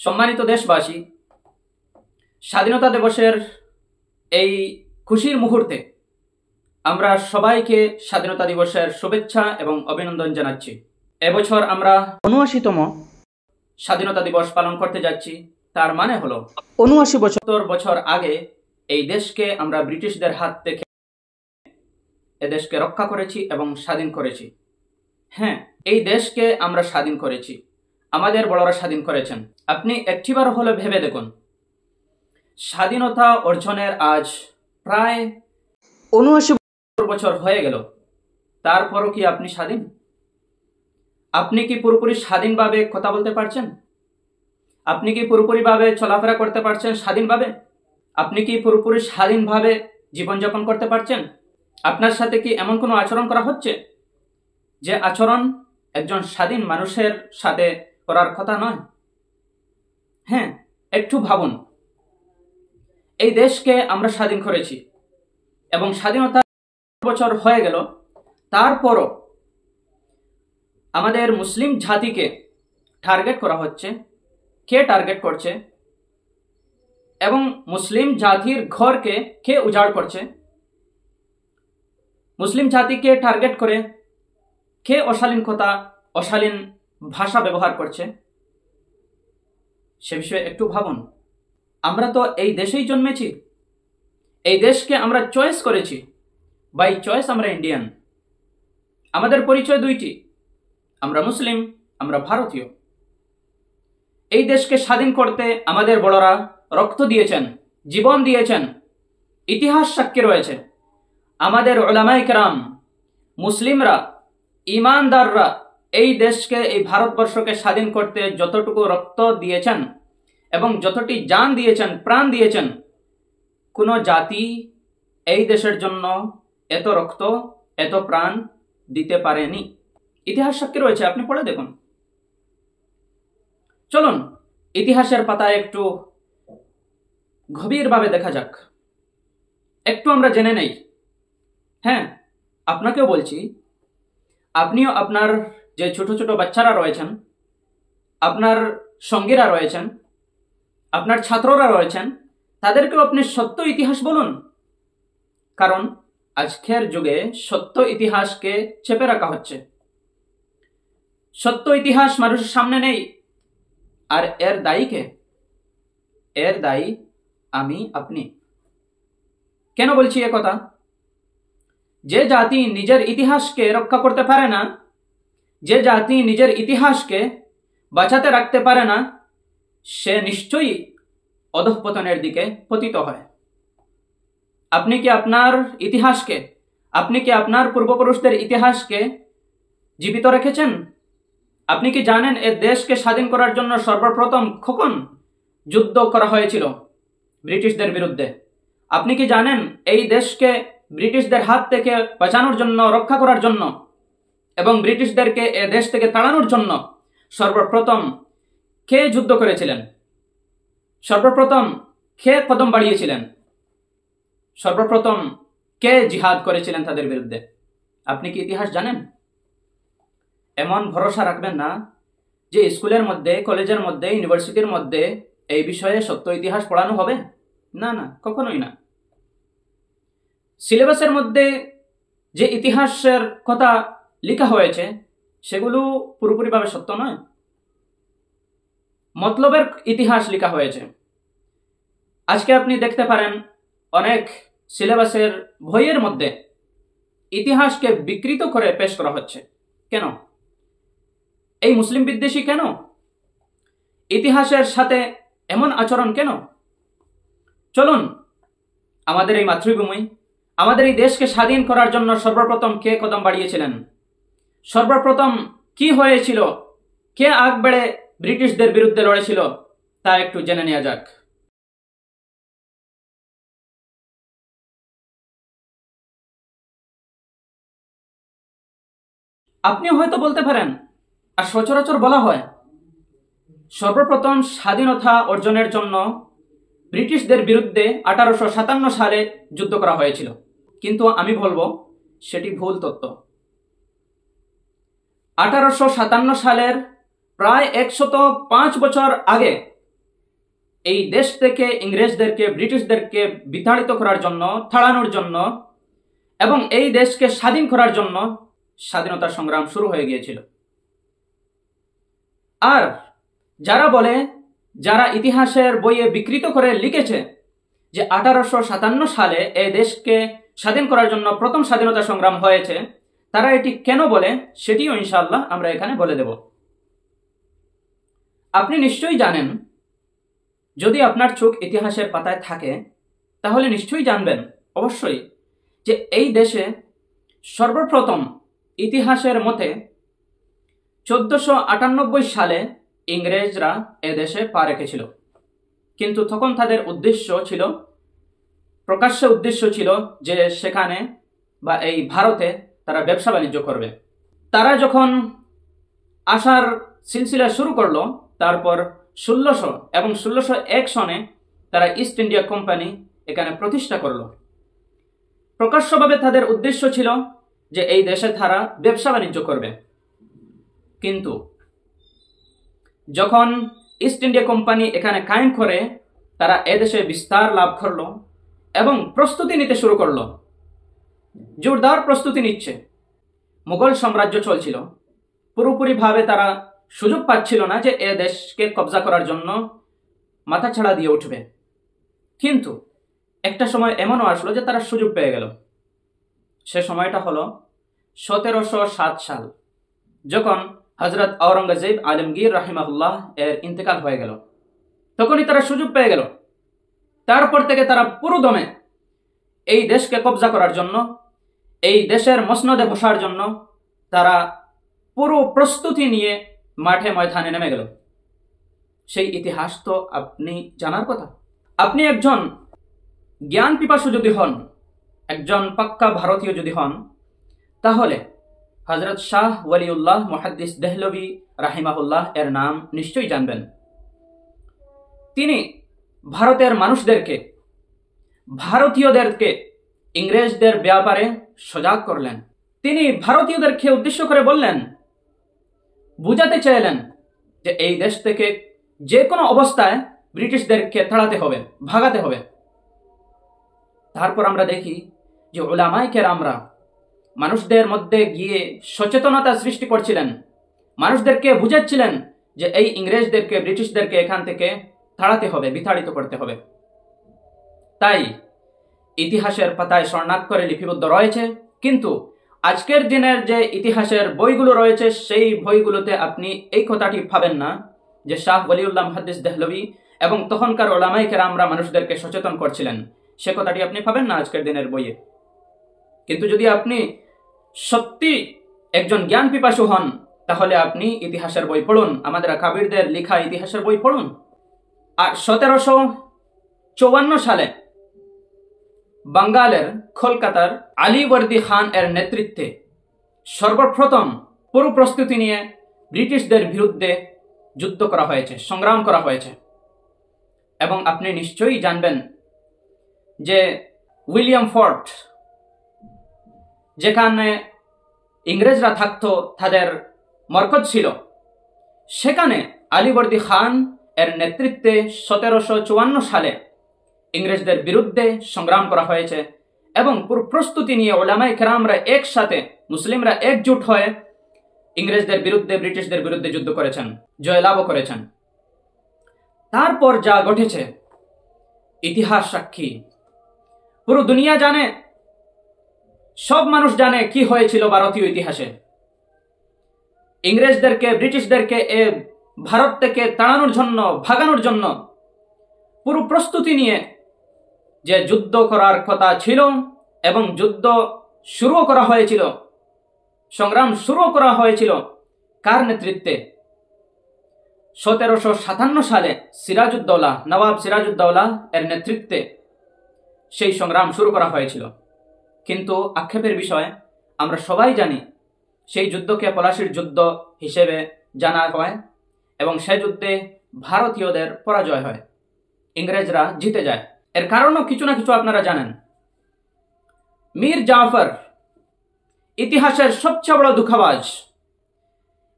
সম্মানিত দেশবাসী, স্বাধীনতা দিবসের এই খুশির মুহূর্তে আমরা সবাইকে স্বাধীনতা দিবসের শুভেচ্ছা এবং অভিনন্দন জানাচ্ছি। এবছর আমরা ৭৯তম স্বাধীনতা দিবস পালন করতে যাচ্ছি। তার মানে হলো ৭৯ বছর আগে এই দেশকে আমরা ব্রিটিশদের হাত থেকে এদেশকে রক্ষা করেছি এবং স্বাধীন করেছি। হ্যাঁ, এই দেশকে আমরা স্বাধীন করেছি, আমাদের বড়রা স্বাধীন করেছেন। আপনি একটিবার হলে ভেবে দেখুন, স্বাধীনতা অর্জনের আজ প্রায় ৭৯ বছর হয়ে গেল, তারপরও কি আপনি স্বাধীন? আপনি কি পুরোপুরি স্বাধীনভাবে কথা বলতে পারছেন? আপনি কি পুরোপুরিভাবে চলাফেরা করতে পারছেন স্বাধীনভাবে? আপনি কি পুরোপুরি স্বাধীনভাবে জীবনযাপন করতে পারছেন? আপনার সাথে কি এমন কোনো আচরণ করা হচ্ছে যে আচরণ একজন স্বাধীন মানুষের সাথে করার কথা নয়? হ্যাঁ, একটু ভাবুন, এই দেশকে আমরা স্বাধীন করেছি এবং স্বাধীনতা বছর হয়ে গেল, তারপরও আমাদের মুসলিম জাতিকে টার্গেট করা হচ্ছে। কে টার্গেট করছে এবং মুসলিম জাতির ঘরকে কে উজাড় করছে? মুসলিম জাতিকে টার্গেট করে কে অশালীন কথা, অশালীন ভাষা ব্যবহার করছে? সে বিষয়ে একটু ভাবুন। আমরা তো এই দেশেই জন্মেছি, এই দেশকে আমরা চয়েস করেছি, বাই চয়েস আমরা ইন্ডিয়ান। আমাদের পরিচয় দুইটি, আমরা মুসলিম, আমরা ভারতীয়। এই দেশকে স্বাধীন করতে আমাদের বড়রা রক্ত দিয়েছেন, জীবন দিয়েছেন, ইতিহাস সাক্ষী রয়েছে। আমাদের উলামায়ে কেরাম, মুসলিমরা, ইমানদাররা এই দেশকে, এই ভারতবর্ষকে স্বাধীন করতে যতটুকু রক্ত দিয়েছেন এবং যতটি জান দিয়েছেন, প্রাণ দিয়েছেন, কোনো জাতি এই দেশের জন্য এত রক্ত, এত প্রাণ দিতে পারেনি। ইতিহাস সাক্ষী রয়েছে, আপনি পড়ে দেখুন। চলুন ইতিহাসের পাতায় একটু গভীরভাবে দেখা যাক, একটু আমরা জেনে নেই। হ্যাঁ, আপনাকেও বলছি, আপনিও আপনার যে ছোট ছোট বাচ্চারা রয়েছেন, আপনার সঙ্গীরা রয়েছেন, আপনার ছাত্ররা রয়েছেন, তাদেরকেও আপনি সত্য ইতিহাস বলুন। কারণ আজকের যুগে সত্য ইতিহাসকে চেপে রাখা হচ্ছে। সত্য ইতিহাস মানুষের সামনে নেই, আর এর দায়ী কে? এর দায়ী আমি, আপনি। কেন বলছি এ কথা? যে জাতি নিজের ইতিহাসকে রক্ষা করতে পারে না, যে জাতি নিজের ইতিহাসকে বাঁচাতে রাখতে পারে না, সে নিশ্চয়ই অধঃপতনের দিকে পতিত হয়। আপনি কি আপনার ইতিহাসকে, আপনি কি আপনার পূর্বপুরুষদের ইতিহাসকে জীবিত রেখেছেন? আপনি কি জানেন এ দেশকে স্বাধীন করার জন্য সর্বপ্রথম কখন যুদ্ধ করা হয়েছিল ব্রিটিশদের বিরুদ্ধে? আপনি কি জানেন এই দেশকে ব্রিটিশদের হাত থেকে বাঁচানোর জন্য, রক্ষা করার জন্য এবং ব্রিটিশদেরকে এ দেশ থেকে তাড়ানোর জন্য সর্বপ্রথম কে যুদ্ধ করেছিলেন? সর্বপ্রথম কে কদম বাড়িয়েছিলেন? সর্বপ্রথম কে জিহাদ করেছিলেন তাদের বিরুদ্ধে? আপনি কি ইতিহাস জানেন? এমন ভরসা রাখবেন না যে স্কুলের মধ্যে, কলেজের মধ্যে, ইউনিভার্সিটির মধ্যে এই বিষয়ে সত্য ইতিহাস পড়ানো হবে। না না, কখনোই না। সিলেবাসের মধ্যে যে ইতিহাসের কথা লেখা হয়েছে সেগুলো পুরোপুরিভাবে সত্য নয়, মতলবের ইতিহাস লেখা হয়েছে। আজকে আপনি দেখতে পারেন অনেক সিলেবাসের বইয়ের মধ্যে ইতিহাসকে বিকৃত করে পেশ করা হচ্ছে। কেন? এই মুসলিম বিদ্বেষী কেন? ইতিহাসের সাথে এমন আচরণ কেন? চলুন আমাদের এই মাতৃভূমি, আমাদের এই দেশকে স্বাধীন করার জন্য সর্বপ্রথম কে কদম বাড়িয়েছিলেন? সর্বপ্রথম কি হয়েছিল? কে আগ বেড়ে ব্রিটিশদের বিরুদ্ধে লড়েছিল? তা একটু জেনে নেওয়া যাক। আপনিও হয়তো বলতে পারেন, আর সচরাচর বলা হয়, সর্বপ্রথম স্বাধীনতা অর্জনের জন্য ব্রিটিশদের বিরুদ্ধে 1857 সালে যুদ্ধ করা হয়েছিল। কিন্তু আমি বলবো সেটি ভুল তথ্য। 1857 সালের প্রায় 105 বছর আগে এই দেশ থেকে ইংরেজদেরকে, ব্রিটিশদেরকে বিতাড়িত করার জন্য, তাড়ানোর জন্য এবং এই দেশকে স্বাধীন করার জন্য স্বাধীনতা সংগ্রাম শুরু হয়ে গিয়েছিল। আর যারা বলে, যারা ইতিহাসের বইয়ে বিকৃত করে লিখেছে যে 1857 সালে এই দেশকে স্বাধীন করার জন্য প্রথম স্বাধীনতা সংগ্রাম হয়েছে, তারা এটি কেন বলে সেটিও ইনশাআল্লাহ আমরা এখানে বলে দেব। আপনি নিশ্চয়ই জানেন, যদি আপনার চোখ ইতিহাসের পাতায় থাকে তাহলে নিশ্চয়ই জানবেন অবশ্যই যে এই দেশে সর্বপ্রথম ইতিহাসের মতে 1498 সালে ইংরেজরা এদেশে পা রেখেছিল। কিন্তু তখন তাদের উদ্দেশ্য ছিল, প্রকাশ্য উদ্দেশ্য ছিল যে সেখানে বা এই ভারতে তারা ব্যবসা বাণিজ্য করবে। তারা যখন আসার সিলসিলা শুরু করলো, তারপর 1600 এবং 1601 সনে তারা ইস্ট ইন্ডিয়া কোম্পানি এখানে প্রতিষ্ঠা করলো। প্রকাশ্যভাবে তাদের উদ্দেশ্য ছিল যে এই দেশে তারা ব্যবসা বাণিজ্য করবে। কিন্তু যখন ইস্ট ইন্ডিয়া কোম্পানি এখানে কায়েম করে, তারা এদেশে বিস্তার লাভ করলো এবং প্রস্তুতি নিতে শুরু করলো, জোরদার প্রস্তুতি নিচ্ছে। মুঘল সাম্রাজ্য চলছিল, পুরোপুরিভাবে তারা সুযোগ পাচ্ছিল না যে এ দেশকে কবজা করার জন্য মাথাছাড়া দিয়ে উঠবে। কিন্তু একটা সময় এমনও আসলো যে তারা সুযোগ পেয়ে গেল। সে সময়টা হলো 1707 সাল, যখন হযরত আওরঙ্গজেব আলমগীর রাহিমাহুল্লাহ এর ইন্তেকাল হয়ে গেল। তখনই তারা সুযোগ পেয়ে গেল। তারপর থেকে তারা পুরো দমে এই দেশকে কবজা করার জন্য, এই দেশের মসনদে বসার জন্য তারা পুরো প্রস্তুতি নিয়ে মাঠে ময়দানে নেমে গেল। সেই ইতিহাস তো আপনি জানার কথা। আপনি একজন জ্ঞান পিপাসু যদি হন, একজন পাক্কা ভারতীয় যদি হন, তাহলে হযরত শাহ ওয়ালিউল্লাহ মুহাদ্দিস দেহলভী রাহিমাহুল্লাহ এর নাম নিশ্চয়ই জানবেন। তিনি ভারতের মানুষদেরকে, ভারতীয়দেরকে ইংরেজদের ব্যাপারে সজাগ করলেন। তিনি ভারতীয়দেরকে উদ্দেশ্য করে বললেন, বুঝাতে চাইলেন যে এই দেশ থেকে যে কোনো অবস্থায় ব্রিটিশদেরকে তাড়াতে হবে, ভাগাতে হবে। তারপর আমরা দেখি যে উলামায়ে কেরামরা মানুষদের মধ্যে গিয়ে সচেতনতা সৃষ্টি করছিলেন, মানুষদেরকে বুঝাচ্ছিলেন যে এই ইংরেজদেরকে, ব্রিটিশদেরকে এখান থেকে তাড়াতে হবে, বিতাড়িত করতে হবে। তাই ইতিহাসের পাতায় স্বর্ণাক্ষরে লিপিবদ্ধ রয়েছে, কিন্তু আজকের দিনের যে ইতিহাসের বইগুলো রয়েছে সেই বইগুলোতে আপনি এই কথাটি পাবেন না যে শাহ ওয়ালিউল্লাহ মুহাদ্দিস দেহলভী এবং তখনকার উলামায়ে কেরামরা মানুষদেরকে সচেতন করছিলেন। সে কথাটি আপনি পাবেন না আজকের দিনের বইয়ে। কিন্তু যদি আপনি সত্যি একজন জ্ঞান পিপাসু হন, তাহলে আপনি ইতিহাসের বই পড়ুন, আমাদের আকাবিরদের লেখা ইতিহাসের বই পড়ুন। আর 1754 সালে বাঙ্গালের কলকাতার আলীবর্দী খান এর নেতৃত্বে সর্বপ্রথম পুরো প্রস্তুতি নিয়ে ব্রিটিশদের বিরুদ্ধে যুদ্ধ করা হয়েছে, সংগ্রাম করা হয়েছে। এবং আপনি নিশ্চয়ই জানবেন যে উইলিয়াম ফোর্ট, যেখানে ইংরেজরা থাকতো, তাদের মরকজ ছিল, সেখানে আলীবর্দী খান এর নেতৃত্বে 1754 সালে ইংরেজদের বিরুদ্ধে সংগ্রাম করা হয়েছে এবং পুরো প্রস্তুতি নিয়ে উলামায়ে কেরামরা একসাথে, মুসলিমরা একজোট হয়ে ইংরেজদের বিরুদ্ধে, ব্রিটিশদের বিরুদ্ধে যুদ্ধ করেছেন, জয়লাভও করেছেন। তারপর যা ঘটেছে ইতিহাস সাক্ষী, পুরো দুনিয়া জানে, সব মানুষ জানে কি হয়েছিল ভারতীয় ইতিহাসে। ইংরেজদেরকে, ব্রিটিশদেরকে এ ভারত থেকে তাড়ানোর জন্য, ভাগানোর জন্য পুরো প্রস্তুতি নিয়ে যে যুদ্ধ করার কথা ছিল এবং যুদ্ধ শুরু করা হয়েছিল, সংগ্রাম শুরু করা হয়েছিল কার নেতৃত্বে? 1757 সালে সিরাজউদ্দৌলা, নবাব সিরাজউদ্দৌলা এর নেতৃত্বে সেই সংগ্রাম শুরু করা হয়েছিল। কিন্তু আক্ষেপের বিষয়, আমরা সবাই জানি সেই যুদ্ধকে পলাশির যুদ্ধ হিসেবে জানা হয় এবং সেই যুদ্ধে ভারতীয়দের পরাজয় হয়, ইংরেজরা জিতে যায়। এর কারণও কিছু না কিছু আপনারা জানেন। মীর জাফর ইতিহাসের সবচেয়ে বড় দুঃখবাজ,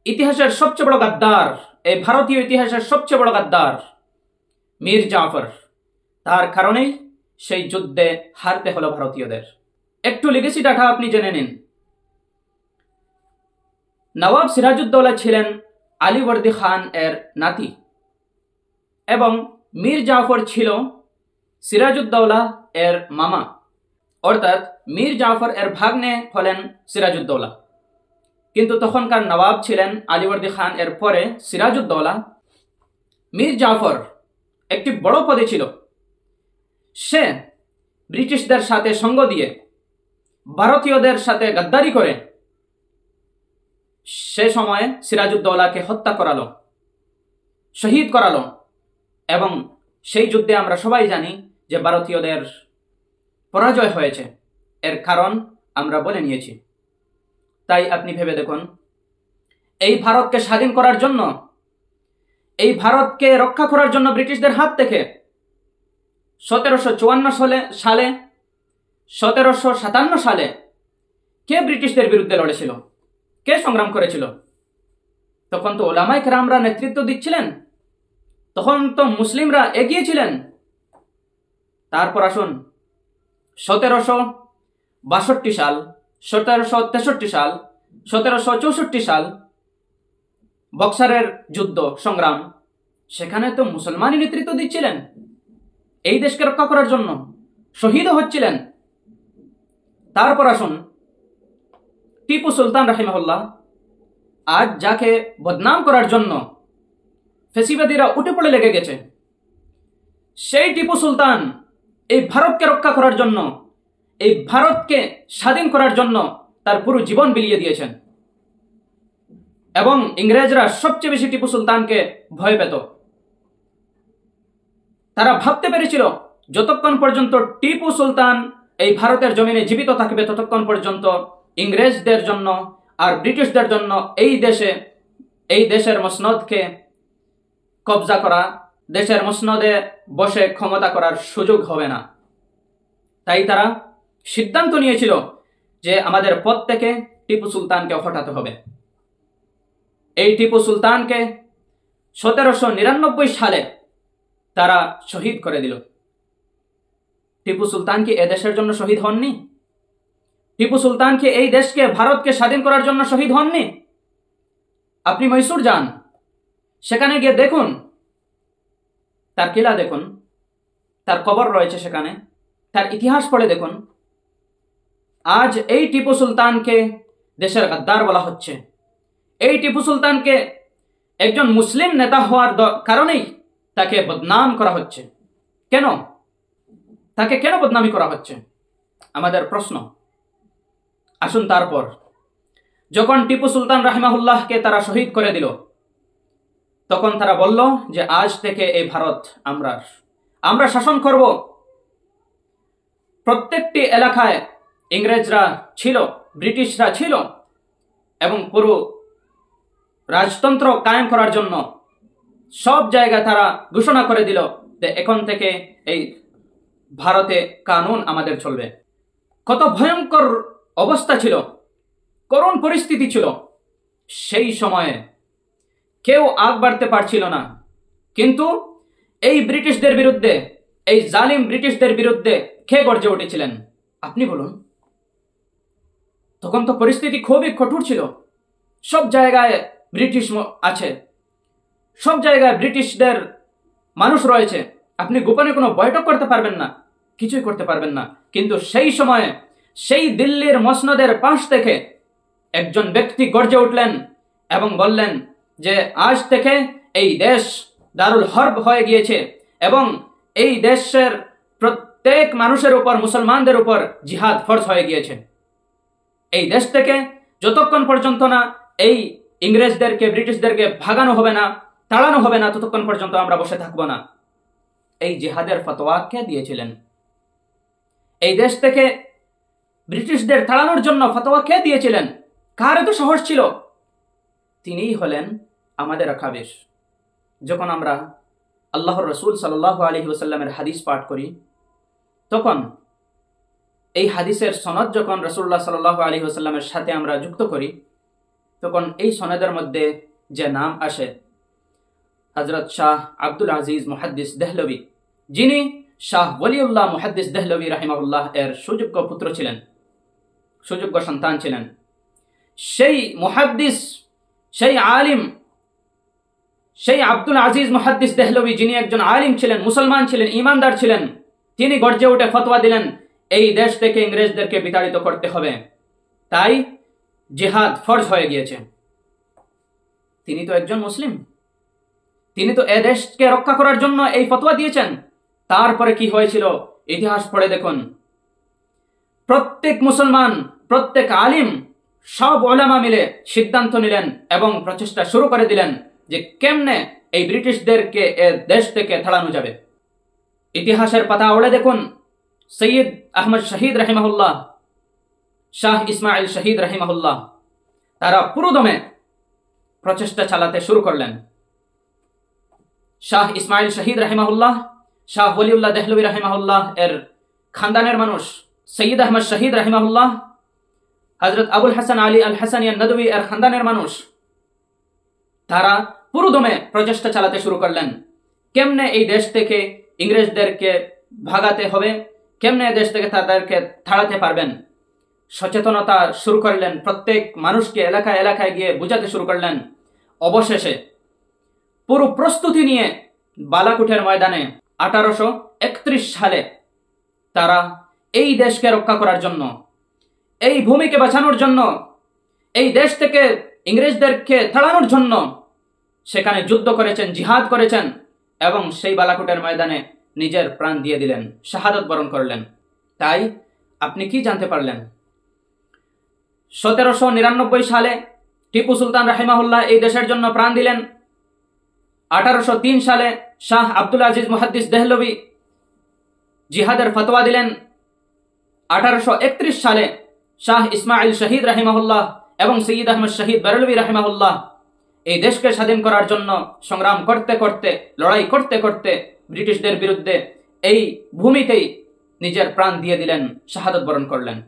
ইতিহাসের সবচেয়ে বড় গাদ্দার, এই ভারতীয় ইতিহাসের সবচেয়ে বড় গাদ্দার। মীর জাফর। তার কারণেই সেই যুদ্ধে হারতে হলো ভারতীয়দের। একটু লিগেসি ডাটা আপনি জেনে নিন। নবাব সিরাজউদ্দৌলা ছিলেন আলীবর্দী খান এর নাতি এবং মীর জাফর ছিল সিরাজউদ্দৌলা এর মামা, অর্থাৎ মীর জাফর এর ভাগ্নে হলেন সিরাজউদ্দৌলা। কিন্তু তখনকার নবাব ছিলেন আলীবর্দী খান এর পরে সিরাজউদ্দৌলা। মীর জাফর একটি বড় পদে ছিল। সে ব্রিটিশদের সাথে সঙ্গ দিয়ে ভারতীয়দের সাথে গাদ্দারি করে সে সময়ে সিরাজউদ্দৌলাকে হত্যা করালো, শহীদ করালো এবং সেই যুদ্ধে আমরা সবাই জানি যে ভারতীয়দের পরাজয় হয়েছে। এর কারণ আমরা বলে নিয়েছি। তাই আপনি ভেবে দেখুন, এই ভারতকে স্বাধীন করার জন্য, এই ভারতকে রক্ষা করার জন্য ব্রিটিশদের হাত থেকে 1754 সালে 1757 সালে কে ব্রিটিশদের বিরুদ্ধে লড়েছিল, কে সংগ্রাম করেছিল? তখন তো ওলামায়ে কেরামরা নেতৃত্ব দিচ্ছিলেন, তখন তো মুসলিমরা এগিয়েছিলেন। তারপর আসুন 1762 সাল, 1763 সাল, 1764 সাল বক্সারের যুদ্ধ সংগ্রাম, সেখানে তো মুসলমানই নেতৃত্ব দিচ্ছিলেন এই দেশকে রক্ষা করার জন্য, শহীদও হচ্ছিলেন। তারপর আসুন টিপু সুলতান রাহিমাহুল্লাহ, আজ যাকে বদনাম করার জন্য ফেসিবাদীরা উঠে পড়ে লেগে গেছে, সেই টিপু সুলতান এই ভারতকে রক্ষা করার জন্য, এই ভারতকে স্বাধীন করার জন্য তার পুরো জীবন বিলিয়ে দিয়েছেন। এবং ইংরেজরা সবচেয়ে বেশি টিপু সুলতানকে ভয় পেত। তারা ভাবতে পেরেছিল যতক্ষণ পর্যন্ত টিপু সুলতান এই ভারতের জমিনে জীবিত থাকবে, ততক্ষণ পর্যন্ত ইংরেজদের জন্য আর ব্রিটিশদের জন্য এই দেশের মসনদকে কবজা করা, দেশের মসনদে বসে ক্ষমতা করার সুযোগ হবে না। তাই তারা সিদ্ধান্ত নিয়েছিল যে আমাদের পদ থেকে টিপু সুলতানকে হটাতে হবে। এই টিপু সুলতানকে 1799 সালে তারা শহীদ করে দিল। টিপু সুলতান কি এদেশের জন্য শহীদ হননি? টিপু সুলতান কি এই দেশকে, ভারতকে স্বাধীন করার জন্য শহীদ হননি? আপনি মহীশূর যান, সেখানে গিয়ে দেখুন, তার কিলা দেখুন, তার কবর রয়েছে সেখানে, তার ইতিহাস পড়ে দেখুন। আজ এই টিপু সুলতানকে দেশের গাদ্দার বলা হচ্ছে। এই টিপু সুলতানকে একজন মুসলিম নেতা হওয়ার কারণেই তাকে বদনাম করা হচ্ছে। কেন? তাকে কেন বদনামি করা হচ্ছে? আমাদের প্রশ্ন। আসুন তারপর যখন টিপু সুলতান রাহিমাহুল্লাহকে তারা শহীদ করে দিল, তখন তারা বলল যে আজ থেকে এই ভারত আমরা শাসন করব। প্রত্যেকটি এলাকায় ইংরেজরা ছিল, ব্রিটিশরা ছিল এবং পুরো রাজতন্ত্র কায়েম করার জন্য সব জায়গায় তারা ঘোষণা করে দিল যে এখন থেকে এই ভারতে কানুন আমাদের চলবে। কত ভয়ঙ্কর অবস্থা ছিল, করুণ পরিস্থিতি ছিল। সেই সময়ে কেউ আগ বাড়তে পারছিল না, কিন্তু এই ব্রিটিশদের বিরুদ্ধে, এই জালিম ব্রিটিশদের বিরুদ্ধে কে গর্জে উঠেছিলেন আপনি বলুন? তখন তো পরিস্থিতি খুবই কঠোর ছিল। সব জায়গায় ব্রিটিশ আছে, সব জায়গায় ব্রিটিশদের মানুষ রয়েছে। আপনি গোপনে কোনো বৈঠক করতে পারবেন না, কিছুই করতে পারবেন না। কিন্তু সেই সময়ে সেই দিল্লির মসনদের পাশ থেকে একজন ব্যক্তি গর্জে উঠলেন এবং বললেন যে আজ থেকে এই দেশ দারুল হরব হয়ে গিয়েছে এবং এই দেশের প্রত্যেক মানুষের উপর, মুসলমানদের উপর জিহাদ ফরজ হয়ে গিয়েছে। এই দেশ থেকে যতক্ষণ পর্যন্ত না এই ইংরেজদেরকে, ব্রিটিশদেরকে ভাগানো হবে না, তাড়ানো হবে না, ততক্ষণ পর্যন্ত আমরা বসে থাকব না। এই জিহাদের ফতোয়া কে দিয়েছিলেন? এই দেশ থেকে ব্রিটিশদের তাড়ানোর জন্য ফতোয়া কে দিয়েছিলেন? কার এত সাহস ছিল? তিনিই হলেন আমাদের আকাবের। যখন আমরা আল্লাহর রসুল সাল্লাল্লাহু আলাইহি ওয়াসাল্লামের হাদিস পাঠ করি, তখন এই হাদিসের সনদ যখন রাসূলুল্লাহ সাল্লাল্লাহু আলাইহি ওয়াসাল্লামের সাথে আমরা যুক্ত করি, তখন এই সনদের মধ্যে যে নাম আসে হযরত শাহ আব্দুল আজিজ মুহাদ্দিস দেহলভী, যিনি শাহ ওলিউল্লাহ মুহাদ্দিস দেহলভী রাহিমাহুল্লাহ এর সুযোগ্য পুত্র ছিলেন, সুযোগ্য সন্তান ছিলেন। সেই মুহাদ্দিস, সেই আলিম, সেই আব্দুল আজিজ মুহাদ্দিস দেহলভী, যিনি একজন আলিম ছিলেন, মুসলমান ছিলেন, ঈমানদার ছিলেন, তিনি গর্জে উঠে ফতোয়া দিলেন এই দেশ থেকে ইংরেজদেরকে বিতাড়িত করতে হবে, তাই জিহাদ ফরজ হয়ে গিয়েছে। তিনি তো একজন মুসলিম, তিনি তো এ দেশকে রক্ষা করার জন্য এই ফতোয়া দিয়েছেন। তারপরে কি হয়েছিল ইতিহাস পড়ে দেখুন। প্রত্যেক মুসলমান, প্রত্যেক আলিম, সব উলামা মিলে সিদ্ধান্ত নিলেন এবং প্রচেষ্টা শুরু করে দিলেন যে কেমনে এই ব্রিটিশদেরকে এ দেশ থেকে তাড়ানো যাবে। ইতিহাসের পাতা ওড়ে দেখুন, সৈয়দ আহমদ শহীদ রাহিমাহুল্লাহ, শাহ ইসমাইল শহীদ রাহিমাহুল্লাহ, তারা পুরোদমে প্রচেষ্টা চালাতে শুরু করলেন। শাহ ইসমাইল শহীদ রাহিমাহুল্লাহ, শাহ ওলিউল্লাহ দেহলভী রাহিমাহুল্লাহ এর খানদানের মানুষ, সৈয়দ আহমদ শহীদ রাহিমাহুল্লাহ, হযরত আবুল হাসান আলী আল হাসানী নদভী এর খানদানের মানুষ, তারা পুরোদমে প্রচেষ্টা চালাতে শুরু করলেন কেমনে এই দেশ থেকে ইংরেজদেরকে ভাগাতে হবে, কেমনে দেশ থেকে তাদেরকে তাড়াতে পারবেন। সচেতনতা শুরু করলেন, প্রত্যেক মানুষকে এলাকায় এলাকায় গিয়ে বুঝাতে শুরু করলেন। অবশেষে পুরো প্রস্তুতি নিয়ে বালাকুটের ময়দানে 1831 সালে তারা এই দেশকে রক্ষা করার জন্য, এই ভূমিকে বাঁচানোর জন্য, এই দেশ থেকে ইংরেজদেরকে তাড়ানোর জন্য সেখানে যুদ্ধ করেছেন, জিহাদ করেছেন এবং সেই বালাকুটের ময়দানে নিজের প্রাণ দিয়ে দিলেন, শাহাদত বরণ করলেন। তাই আপনি কি জানতে পারলেন? 1799 সালে টিপু সুলতান রাহিমাহুল্লাহ এই দেশের জন্য প্রাণ দিলেন। 1803 সালে শাহ আব্দুল আজিজ মুহাদ্দিস দেহলভী জিহাদের ফতোয়া দিলেন। 1831 সালে শাহ ইসমাইল শহীদ রাহিমাহুল্লাহ এবং সৈয়দ আহমদ শহীদ বেরলভী রাহিমাহুল্লাহ এই দেশকে স্বাধীন করার জন্য সংগ্রাম করতে করতে, লড়াই করতে করতে ব্রিটিশদের বিরুদ্ধে এই ভূমিতেই নিজের প্রাণ দিয়ে দিলেন, শাহাদত বরণ করলেন।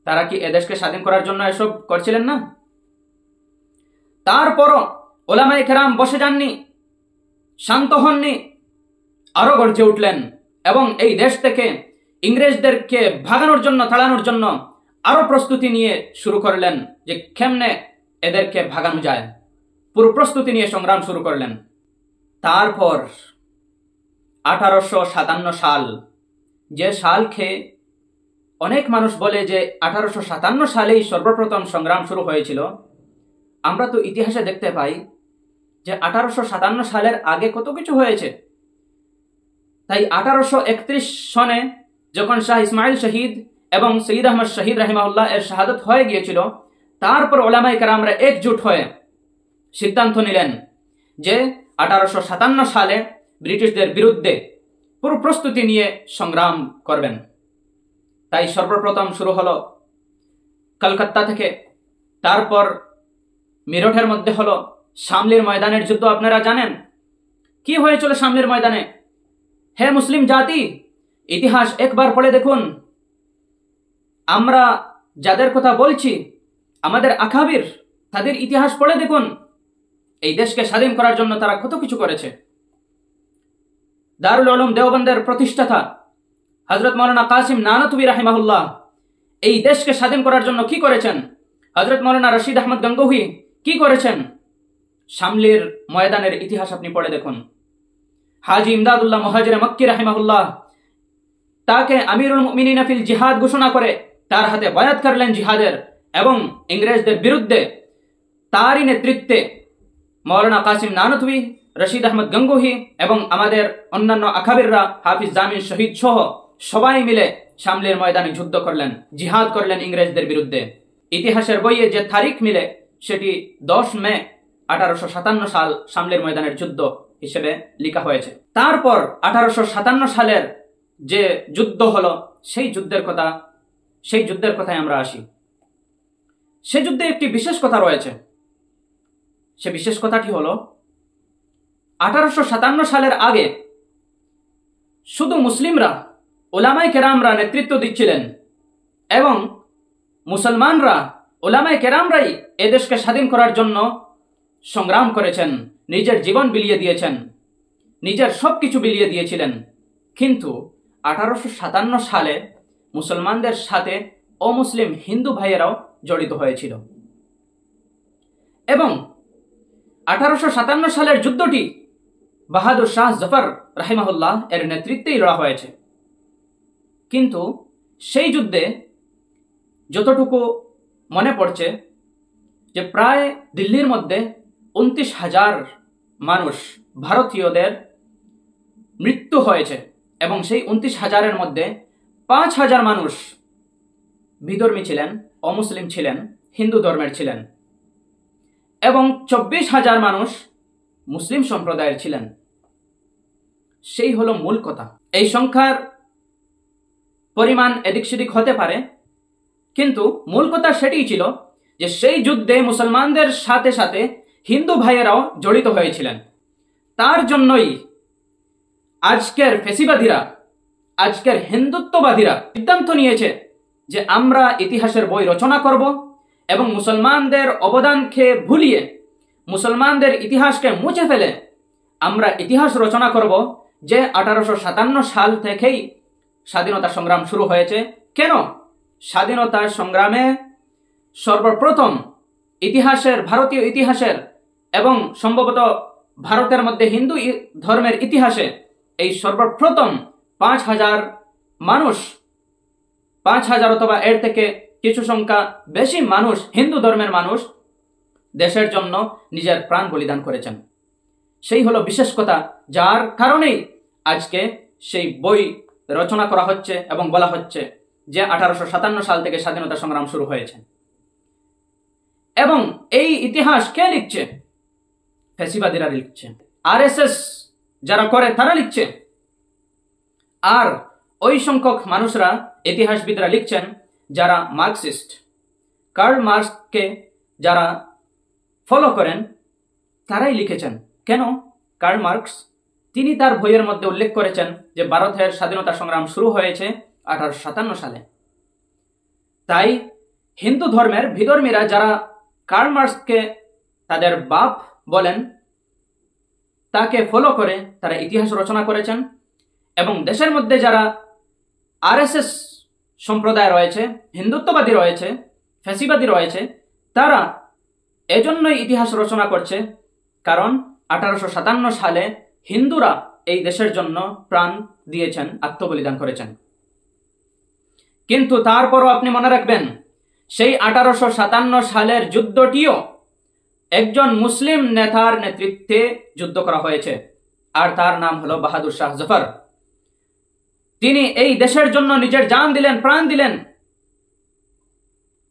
তারা কি এদেশকে স্বাধীন করার জন্য এসব করছিলেন না? তারপরও ওলামায়ে কেরাম বসে যাননি, শান্ত হননি, আরো গর্জে উঠলেন এবং এই দেশ থেকে ইংরেজদেরকে ভাগানোর জন্য, তাড়ানোর জন্য আরো প্রস্তুতি নিয়ে শুরু করলেন যে কেমনে এদেরকে ভাগানো যায়। পুরো প্রস্তুতি নিয়ে সংগ্রাম শুরু করলেন। তারপর 1857 সাল, যে সালকে অনেক মানুষ বলে যে 1857 সালেই সর্বপ্রথম সংগ্রাম শুরু হয়েছিল, আমরা তো ইতিহাসে দেখতে পাই যে 1857 সালের আগে কত কিছু হয়েছে। তাই 1831 সনে যখন শাহ ইসমাইল শহীদ এবং সৈয়দ আহমদ শহীদ রাহিমাহুল্লাহ এর শাহাদত হয়ে গিয়েছিল, তারপর উলামায়ে কেরামরা একজুট হয়ে সিদ্ধান্ত নিলেন যে 1857 সালে ব্রিটিশদের বিরুদ্ধে পুরো প্রস্তুতি নিয়ে সংগ্রাম করবেন। তাই সর্বপ্রথম শুরু হলো কলকাতা থেকে, তারপর মিরটের মধ্যে হলো শামলির ময়দানের যুদ্ধ। আপনারা জানেন কি হয়েছিল শামলির ময়দানে। হে মুসলিম জাতি, ইতিহাস একবার পড়ে দেখুন। আমরা যাদের কথা বলছি, আমাদের আকাবির, তাদের ইতিহাস পড়ে দেখুন। এই দেশকে স্বাধীন করার জন্য তারা কত কিছু করেছে। দারুল উলুম দেওবন্দের প্রতিষ্ঠাতা হযরত মাওলানা কাসিম নানতুবি রাহিমাহুল্লাহ এই দেশকে স্বাধীন করার জন্য কি করেছেন, হযরত মাওলানা রশিদ আহমদ গঙ্গোহী কি করেছেন, শামলির ময়দানের ইতিহাস আপনি পড়ে দেখুন। হাজী ইমদাদুল্লাহ মুহাজির মক্কি রাহিমাহুল্লাহ তাকে আমিরুল মুমিনিন ফিল জিহাদ ঘোষণা করে তার হাতে বায়াত করলেন জিহাদের, এবং ইংরেজদের বিরুদ্ধে তারই নেতৃত্বে মাওলানা কাসিম নানতুবি, রশিদ আহমদ গঙ্গোহী এবং আমাদের অন্যান্য আকাবিররা, হাফিজ জামিন শহীদ সহ সবাই মিলে শামলির ময়দানে যুদ্ধ করলেন, জিহাদ করলেন ইংরেজদের বিরুদ্ধে। ইতিহাসের বইয়ে যে তারিখ মিলে সেটি 10 মে 1857 সাল শামলির ময়দানের যুদ্ধ হিসেবে লেখা হয়েছে। তারপর 1857 সালের যে যুদ্ধ হলো, সেই যুদ্ধের কথায় আমরা আসি। সে যুদ্ধে একটি বিশেষ কথা রয়েছে। সে বিশেষ কথাটি হলো 1857 সালের আগে শুধু মুসলিমরা, উলামায়ে কেরামরা নেতৃত্ব দিচ্ছিলেন এবং মুসলমানরা, উলামায়ে কেরামরাই এদেশকে স্বাধীন করার জন্য সংগ্রাম করেছেন, নিজের জীবন বিলিয়ে দিয়েছেন, নিজের সব কিছু বিলিয়ে দিয়েছিলেন। কিন্তু 1857 সালে মুসলমানদের সাথে অমুসলিম হিন্দু ভাইয়েরাও জড়িত হয়েছিল এবং 1857 সালের যুদ্ধটি বাহাদুর শাহ জফর রাহিমাহুল্লাহ এর নেতৃত্বেই লড়া হয়েছে। কিন্তু সেই যুদ্ধে যতটুকু মনে পড়ছে যে প্রায় দিল্লির মধ্যে 29,000 মানুষ ভারতীয়দের মৃত্যু হয়েছে এবং সেই 29,000-এর মধ্যে 5,000 মানুষ বিধর্মী ছিলেন, অমুসলিম ছিলেন, হিন্দু ধর্মের ছিলেন এবং 24,000 মানুষ মুসলিম সম্প্রদায়ের ছিলেন। সেই হলো মূল কথা। এই সংখ্যার পরিমাণ এদিক সেদিক হতে পারে, কিন্তু মূল কথা সেটাই ছিল যে সেই যুদ্ধে মুসলমানদের সাথে সাথে হিন্দু ভাইয়েরাও জড়িত হয়েছিলেন। তার জন্যই আজকের ফেসিবাদীরা, আজকের হিন্দুত্ববাদীরা সিদ্ধান্ত নিয়েছে যে আমরা ইতিহাসের বই রচনা করব এবং মুসলমানদের অবদানকে ভুলিয়ে, মুসলমানদের ইতিহাসকে মুছে ফেলে আমরা ইতিহাস রচনা করব যে 1857 সাল থেকেই স্বাধীনতা সংগ্রাম শুরু হয়েছে। কেন? স্বাধীনতা সংগ্রামে সর্বপ্রথম ইতিহাসের, ভারতীয় ইতিহাসের এবং সম্ভবত ভারতের মধ্যে হিন্দু ধর্মের ইতিহাসে এই সর্বপ্রথম 5,000 মানুষ, 5,000 অথবা এর থেকে কিছু সংখ্যা বেশি মানুষ, হিন্দু ধর্মের মানুষ দেশের জন্য নিজের প্রাণ বলিদান করেছেন। সেই হলো বিশেষ কথা, যার কারণেই আজকে সেই বই রচনা করা হচ্ছে এবং বলা হচ্ছে যে 1857 সাল থেকে স্বাধীনতা সংগ্রাম শুরু হয়েছে। এবং এই ইতিহাস কে লিখছে? ফ্যাসিবাদীরা লিখছে, আরএসএস যারা করে তারা লিখছে। আর ওই সংখ্যক মানুষরা, ইতিহাসবিদরা লিখছেন যারা মার্কসিস্ট, কার্ল মার্কসকে যারা ফলো করেন তারাই লিখেছেন। কেন? কার্ল মার্কস তিনি তার বইয়ের মধ্যে উল্লেখ করেছেন যে ভারতের স্বাধীনতা সংগ্রাম শুরু হয়েছে 1857 সালে। তাই হিন্দু ধর্মের বিধর্মীরা যারা কার্ল মার্কসকে তাদের বাপ বলেন, তাকে ফলো করে তারা ইতিহাস রচনা করেছেন এবং দেশের মধ্যে যারা আরএসএস সম্প্রদায় রয়েছে, হিন্দুত্ববাদী রয়েছে, ফ্যাসিবাদী রয়েছে, তারা এজন্যই ইতিহাস রচনা করছে কারণ 1857 সালে হিন্দুরা এই দেশের জন্য প্রাণ দিয়েছেন, আত্মবলিদান করেছেন। কিন্তু তারপরও আপনি মনে রাখবেন সেই 1857 সালের যুদ্ধটিও একজন মুসলিম নেতার নেতৃত্বে যুদ্ধ করা হয়েছে, আর তার নাম হলো বাহাদুর শাহ জফর। তিনি এই দেশের জন্য নিজের জান দিলেন, প্রাণ দিলেন।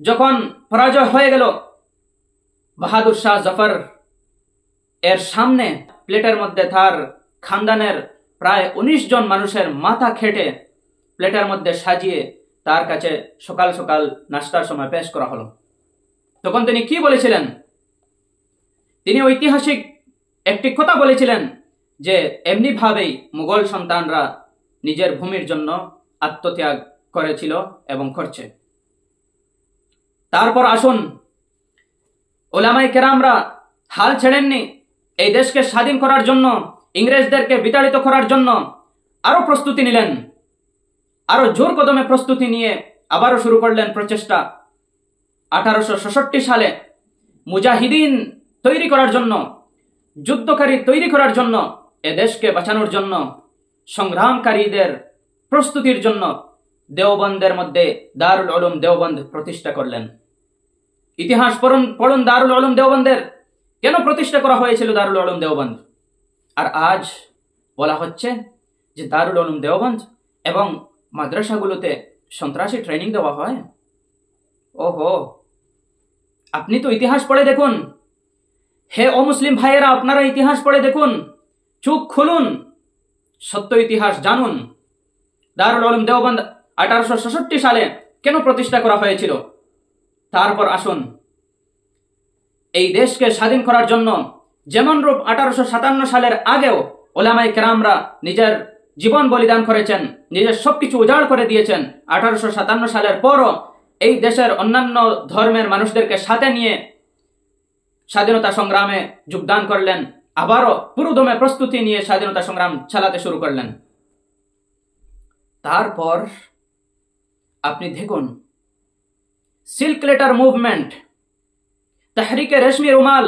যখন পরাজয় হয়ে গেল, বাহাদুর শাহ জফর এর সামনে প্লেটের মধ্যে তার খানদানের প্রায় 19 জন মানুষের মাথা কেটে প্লেটের মধ্যে সাজিয়ে তার কাছে সকাল সকাল নাস্তার সময় পেশ করা হলো। তখন তিনি কি বলেছিলেন? তিনি ঐতিহাসিক একটি কথা বলেছিলেন যে এমনি ভাবেই মুঘল সন্তানরা নিজের ভূমির জন্য আত্মত্যাগ করেছিল এবং করছে। তারপর আসুন, ওলামায়ে কেরামরা হাল ছেড়েননি। এই দেশকে স্বাধীন করার জন্য, ইংরেজদেরকে বিতাড়িত করার জন্য আরো প্রস্তুতি নিলেন, আরো জোর কদমে প্রস্তুতি নিয়ে আবারও শুরু করলেন প্রচেষ্টা। 1866 সালে মুজাহিদিন তৈরি করার জন্য, যুদ্ধকারী তৈরি করার জন্য, এ দেশকে বাঁচানোর জন্য, সংগ্রামকারীদের প্রস্তুতির জন্য দেওবন্দের মধ্যে দারুল উলুম দেওবন্দ প্রতিষ্ঠা করলেন। ইতিহাস পড়ুন দারুল উলুম দেওবন্দের কেন প্রতিষ্ঠা করা হয়েছিল দারুল উলুম দেওবন্দ। আর আজ বলা হচ্ছে যে দারুল উলুম দেওবন্দ এবং মাদ্রাসাগুলোতে সন্ত্রাসী ট্রেনিং দেওয়া হয়। ওহো, আপনি তো ইতিহাস পড়ে দেখুন। হে অমুসলিম ভাইয়েরা, আপনারা ইতিহাস পড়ে দেখুন, চোখ খুলুন, সত্য ইতিহাস জানুন। দারুল উলুম দেওবন্দ 1866 সালে কেন প্রতিষ্ঠা করা হয়েছিল? তারপর আসুন, এই দেশকে স্বাধীন করার জন্য যেমন রূপ 1857 সালের আগেও ওলামায়ে কেরামরা নিজের জীবন বলিদান করেছেন, নিজের সবকিছু উজাড় করে দিয়েছেন, 1857 সালের পরও এই দেশের অন্যান্য ধর্মের মানুষদেরকে সাথে নিয়ে স্বাধীনতা সংগ্রামে যোগদান করলেন আবারও পুরোদমে প্রস্তুতি নিয়ে স্বাধীনতা সংগ্রাম চালাতে শুরু করলেন। তারপর আপনি দেখুন, সিল্ক লেটার মুভমেন্ট, তাহরিকে রেশমি রুমাল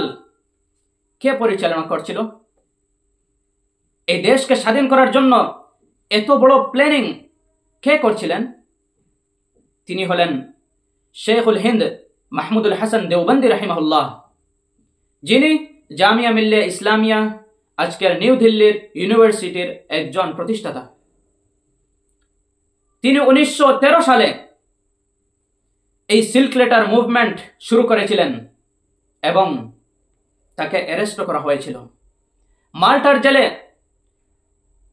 কে পরিচালনা করছিল? এই দেশকে স্বাধীন করার জন্য এত বড় প্ল্যানিং কে করছিলেন? তিনি হলেন শেখুল হিন্দ মাহমুদুল হাসান দেওবন্দি রাহিমাহুল্লাহ, যিনি জামিয়া মিল্লিয়া ইসলামিয়া, আজকের নিউ দিল্লির ইউনিভার্সিটির একজন প্রতিষ্ঠাতা। তিনি 1913 সালে এই সিল্ক লেটার মুভমেন্ট শুরু করেছিলেন এবং তাকে অ্যারেস্ট করা হয়েছিল। মাল্টার জেলে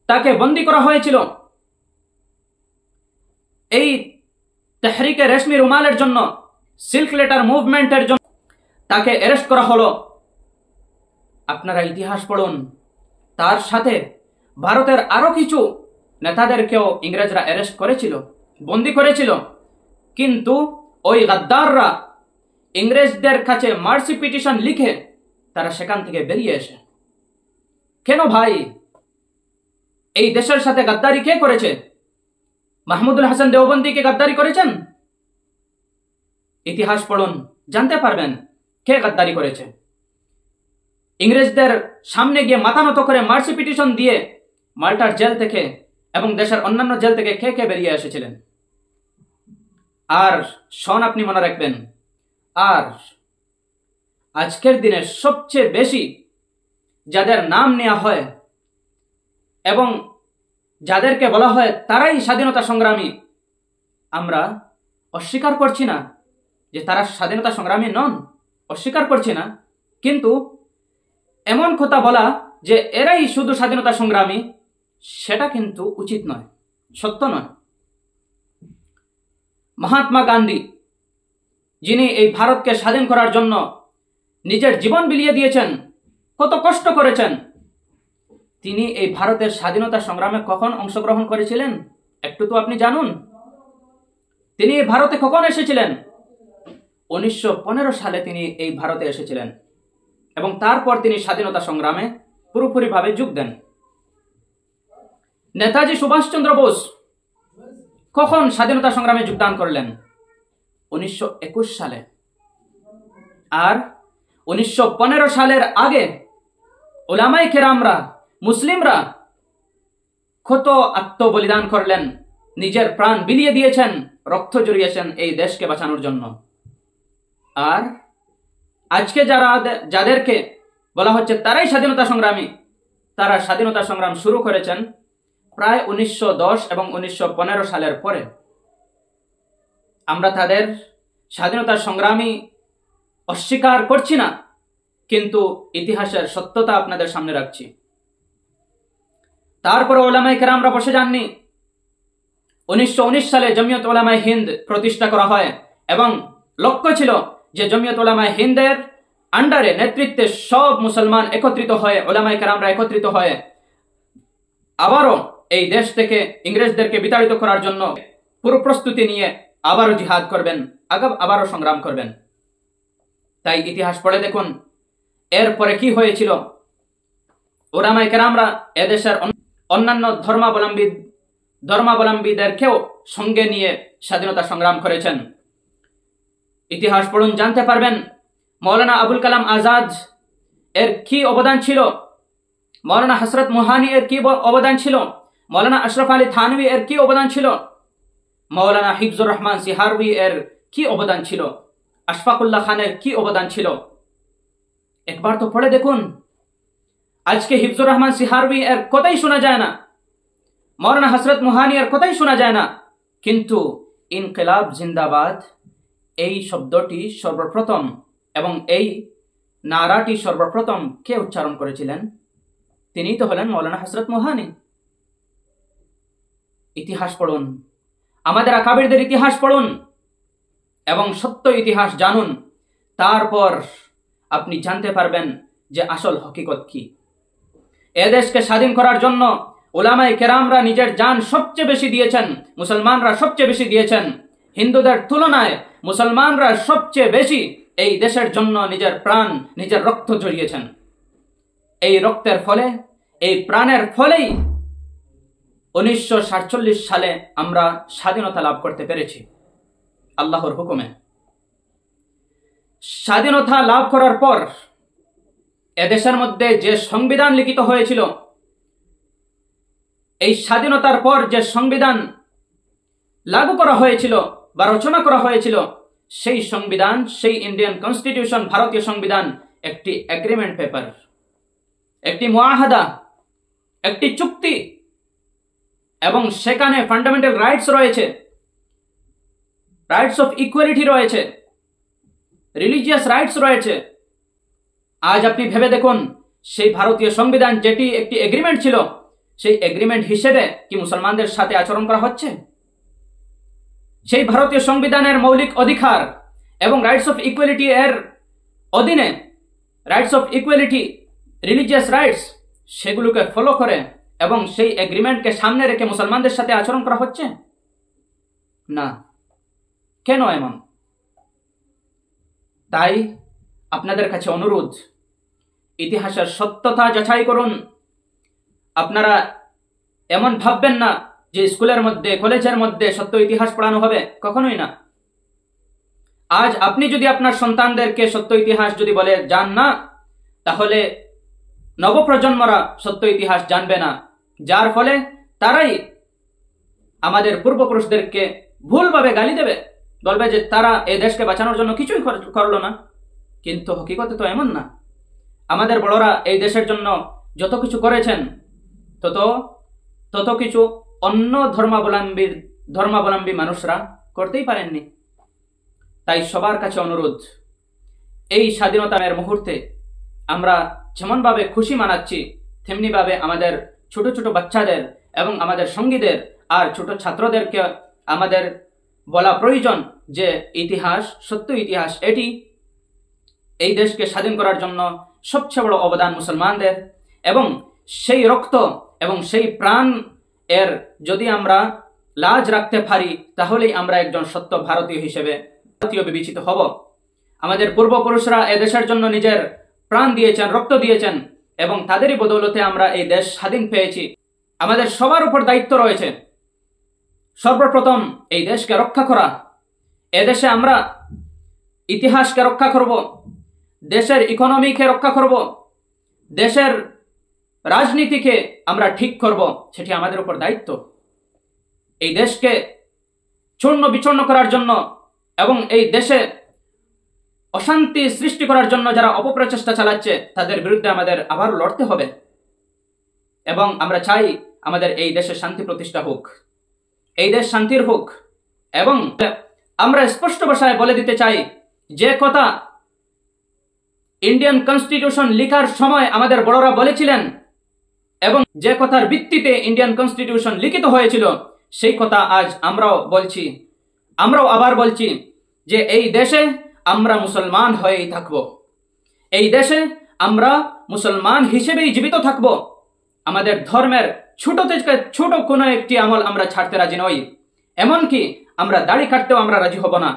তাকে বন্দী করা হয়েছিল। এই তাহরিকে রেশমি রুমালের জন্য, সিল্ক লেটার মুভমেন্টের জন্য তাকে অ্যারেস্ট করা হলো। আপনারা ইতিহাস পড়ুন। তার সাথে ভারতের আরো কিছু নেতাদেরকেও ইংরেজরা অ্যারেস্ট করেছিল, বন্দী করেছিল। কিন্তু ওই গাদ্দাররা ইংরেজদের কাছে মার্সি পিটিশন লিখে তারা সেখান থেকে বেরিয়ে এসে, কেন ভাই? এই দেশের সাথে গাদ্দারি কে করেছে? মাহমুদুল হাসান দেওবন্দিকে গাদ্দারি করেছেন? ইতিহাস পড়ুন, জানতে পারবেন কে গাদ্দারি করেছে। ইংরেজদের সামনে গিয়ে মাথা নত করে মার্সি পিটিশন দিয়ে মাল্টার জেল থেকে এবং দেশের অন্যান্য জেল থেকে কে কে বেরিয়ে এসেছিলেন। আর শোন, আপনি মনে রাখবেন, আর আজকের দিনে সবচেয়ে বেশি যাদের নাম নেওয়া হয় এবং যাদেরকে বলা হয় তারাই স্বাধীনতা সংগ্রামী, আমরা অস্বীকার করছি না যে তারা স্বাধীনতা সংগ্রামী নন, অস্বীকার করছি না। কিন্তু এমন কথা বলা যে এরাই শুধু স্বাধীনতা সংগ্রামী, সেটা কিন্তু উচিত নয়, সত্য নয়। মহাত্মা গান্ধী, যিনি এই ভারতকে স্বাধীন করার জন্য নিজের জীবন বিলিয়ে দিয়েছেন, কত কষ্ট করেছেন, তিনি এই ভারতের স্বাধীনতা সংগ্রামে কখন অংশগ্রহণ করেছিলেন একটু তো আপনি জানুন। তিনি এই ভারতে কখন এসেছিলেন? 1915 সালে তিনি এই ভারতে এসেছিলেন এবং তারপর তিনি স্বাধীনতা সংগ্রামে পুরোপুরিভাবে যোগ দেন। নেতাজি সুভাষচন্দ্র বোস কখন স্বাধীনতা সংগ্রামে যোগদান করলেন? 1921 সালে। আর 1915 সালের আগে উলামায়ে কেরামরা, মুসলিমরা কত আত্মবলিদান করলেন, নিজের প্রাণ বিলিয়ে দিয়েছেন, রক্ত জড়িয়েছেন এই দেশকে বাঁচানোর জন্য। আর আজকে যাদেরকে বলা হচ্ছে তারাই স্বাধীনতা সংগ্রামী, তারা স্বাধীনতা সংগ্রাম শুরু করেছেন প্রায় 1910 এবং 1915 সালের পরে। আমরা তাদের স্বাধীনতা সংগ্রামী অস্বীকার করছি না, কিন্তু ইতিহাসের সত্যতা আপনাদের সামনে রাখছি। তারপরে উলামায়ে কেরামরা বসে যাননি। 1919 সালে জমিয়ত উলামায়ে হিন্দ প্রতিষ্ঠা করা হয় এবং লক্ষ্য ছিল যে জমিয়ত উলামায়ে হিন্দের আন্ডারে, নেতৃত্বে সব মুসলমান একত্রিত হয়ে, উলামায়ে কেরামরা একত্রিত হয়ে আবারও এই দেশ থেকে ইংরেজদেরকে বিতাড়িত করার জন্য পুরো প্রস্তুতি নিয়ে আবারও জিহাদ করবেন, আবারও সংগ্রাম করবেন। তাই ইতিহাস পড়ে দেখুন এরপরে কি হয়েছিল। উলামায়ে কেরামরা এদেশের অন্যান্য ধর্মাবলম্বীদেরকেও সঙ্গে নিয়ে স্বাধীনতা সংগ্রাম করেছেন। ইতিহাস পড়ুন, জানতে পারবেন মৌলানা আবুল কালাম আজাদ এর কি অবদান ছিল, মৌলানা হযরত মুহানি এর কি অবদান ছিল, মৌলানা আশরাফ আলী থানভী এর কি অবদান ছিল, মৌলানা হিফজুর রহমান সিহারভী এর কি অবদান ছিল, আশফাকুল্লাহ খানের কি অবদান ছিল। একবার তো পড়ে দেখুন। আজকে হিফজুর রহমান সিহারভী এর কথাই শোনা যায় না, মৌলানা হযরত মুহানি এর কথাই শোনা যায় না, কিন্তু ইনকিলাব জিন্দাবাদ এই শব্দটি সর্বপ্রথম এবং এই নারাটি সর্বপ্রথম কে উচ্চারণ করেছিলেন? তিনি তো হলেন মৌলানা হযরত মুহানি। ইতিহাস পড়ুন, আমাদের আকাবিরদের ইতিহাস পড়ুন এবং সত্য ইতিহাস জানুন। তারপর আপনি জানতে পারবেন যে আসল হকিকত কি। এদেশকে স্বাধীন করার জন্য উলামায়ে কেরামরা নিজের জান সবচেয়ে বেশি দিয়েছেন, মুসলমানরা সবচেয়ে বেশি দিয়েছেন। হিন্দুদের তুলনায় মুসলমানরা সবচেয়ে বেশি এই দেশের জন্য নিজের প্রাণ, নিজের রক্ত জড়িয়েছেন। এই রক্তের ফলে, এই প্রাণের ফলেই 1947 সালে আমরা স্বাধীনতা লাভ করতে পেরেছি আল্লাহর হুকুমে। স্বাধীনতা লাভ করার পর এদেশের মধ্যে যে সংবিধান লিখিত হয়েছিল, এই স্বাধীনতার পর যে সংবিধান লাগু করা হয়েছিল বা রচনা করা হয়েছিল, সেই সংবিধান, সেই ইন্ডিয়ান কনস্টিটিউশন, ভারতীয় সংবিধান একটি এগ্রিমেন্ট পেপার, একটি মুআহাদা, একটি চুক্তি, এবং সেখানে ফান্ডামেন্টাল রাইটস রয়েছে, রাইটস অফ ইকুয়ালিটি রয়েছে, রিলিজিয়াস রাইটস রয়েছে। আজ আপনি ভেবে দেখুন, সেই ভারতীয় সংবিধান যেটি একটি এগ্রিমেন্ট ছিল, সেই এগ্রিমেন্ট হিসেবে কি মুসলমানদের সাথে আচরণ করা হচ্ছে? সেই ভারতীয় সংবিধানের মৌলিক অধিকার এবং রাইটস অফ ইকুয়ালিটি এর অধীনে, rights of equality, religious rights, সেগুলোকে ফলো করে এবং সেই এগ্রিমেন্টকে সামনে রেখে মুসলমানদের সাথে আচরণ করা হচ্ছে না। কেন এমন? তাই আপনাদের কাছে অনুরোধ, ইতিহাসের সত্যতা যাচাই করুন। আপনারা এমন ভাববেন না যে স্কুলের মধ্যে, কলেজের মধ্যে সত্য ইতিহাস পড়ানো হবে, কখনোই না। আজ আপনি যদি আপনার সন্তানদেরকে সত্য ইতিহাস যদি বলে যান না, তাহলে নবপ্রজন্মরা সত্য ইতিহাস জানবে না, যার ফলে তারাই আমাদের পূর্বপুরুষদেরকে ভুলভাবে গালি দেবে, বলবে যে তারা এই দেশকে বাঁচানোর জন্য কিছুই করলো না। কিন্তু হকিকতে তো এমন না। আমাদের বড়রা এই দেশের জন্য যত কিছু করেছেন, তত কিছু অন্য ধর্মাবলম্বী মানুষরা করতেই পারেননি। তাই সবার কাছে অনুরোধ, এই স্বাধীনতার মুহূর্তে আমরা যেমনভাবে খুশি মানাচ্ছি, তেমনিভাবে আমাদের ছোট ছোট বাচ্চাদের এবং আমাদের সঙ্গীদের আর ছোট ছাত্রদেরকে আমাদের বলা প্রয়োজন যে ইতিহাস, সত্য ইতিহাস এটি, এই দেশকে স্বাধীন করার জন্য সবচেয়ে বড় অবদান মুসলমানদের, এবং সেই রক্ত এবং সেই প্রাণ এর যদি আমরা লাজ রাখতে পারি, তাহলেই আমরা একজন সত্য ভারতীয় হিসেবে ভারতীয় বিবেচিত হব। আমাদের পূর্বপুরুষরা এ দেশের জন্য নিজের প্রাণ দিয়েছেন, রক্ত দিয়েছেন, এবং তাদেরই বদৌলতে আমরা এই দেশ স্বাধীন পেয়েছি। আমাদের সবার উপর দায়িত্ব রয়েছে সর্বপ্রথম এই দেশকে রক্ষা করা। এদেশে আমরা ইতিহাসকে রক্ষা করব, দেশের ইকোনমিকে রক্ষা করব, দেশের রাজনীতিকে আমরা ঠিক করব, সেটি আমাদের উপর দায়িত্ব। এই দেশকে চূর্ণ বিচূর্ণ করার জন্য এবং এই দেশে অশান্তি সৃষ্টি করার জন্য যারা অপপ্রচেষ্টা চালাচ্ছে, তাদের বিরুদ্ধে আমাদের আবার লড়তে হবে। এবং আমরা চাই আমাদের এই দেশে শান্তি প্রতিষ্ঠা হোক, এই দেশ শান্তির হোক। এবং আমরা স্পষ্ট ভাষায় বলে দিতে চাই, যে কথা ইন্ডিয়ান কনস্টিটিউশন লিখার সময় আমাদের বড়রা বলেছিলেন এবং যে কথার ভিত্তিতে ইন্ডিয়ান কনস্টিটিউশন লিখিত হয়েছিল, সেই কথা আজ আমরাও বলছি, আমরাও আবার বলছি যে এই দেশে আমরা মুসলমান হয়েই থাকব, এই দেশে আমরা মুসলমান হিসেবেই জীবিত থাকব। আমাদের ধর্মের ছোট থেকে ছোট কোনো একটি আমল আমরা ছাড়তে রাজি নই, এমনকি আমরা দাড়ি কাটতেও আমরা রাজি হব না।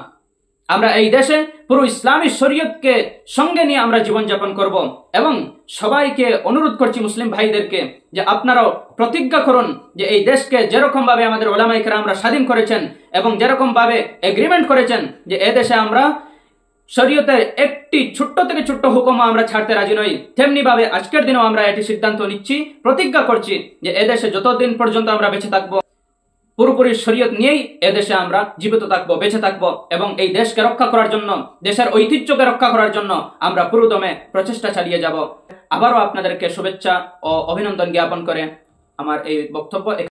আমরা এই দেশে পুরো ইসলামী শরীয়তকে সঙ্গে নিয়ে আমরা জীবনযাপন করব। এবং সবাইকে অনুরোধ করছি, মুসলিম ভাইদেরকে, যে আপনারাও প্রতিজ্ঞা করুন যে এই দেশকে যেরকম ভাবে আমাদের ওলামায়ে কেরামরা স্বাধীন করেছেন এবং যেরকম ভাবে এগ্রিমেন্ট করেছেন যে এ দেশে আমরা শরীয়তের একটি ছোট্ট থেকে ছোট্ট হুকুম আমরা ছাড়তে রাজি নই, তেমনি ভাবে আজকের দিনেও আমরা এটি সিদ্ধান্ত নিচ্ছি, প্রতিজ্ঞা করছি যে এদেশে যতদিন পর্যন্ত আমরা বেঁচে থাকবো, পুরোপুরি শরীয়ত নিয়েই এদেশে আমরা জীবিত থাকবো, বেঁচে থাকবো, এবং এই দেশকে রক্ষা করার জন্য, দেশের ঐতিহ্যকে রক্ষা করার জন্য আমরা পুরোদমে প্রচেষ্টা চালিয়ে যাব। আবারও আপনাদেরকে শুভেচ্ছা ও অভিনন্দন জ্ঞাপন করে আমার এই বক্তব্য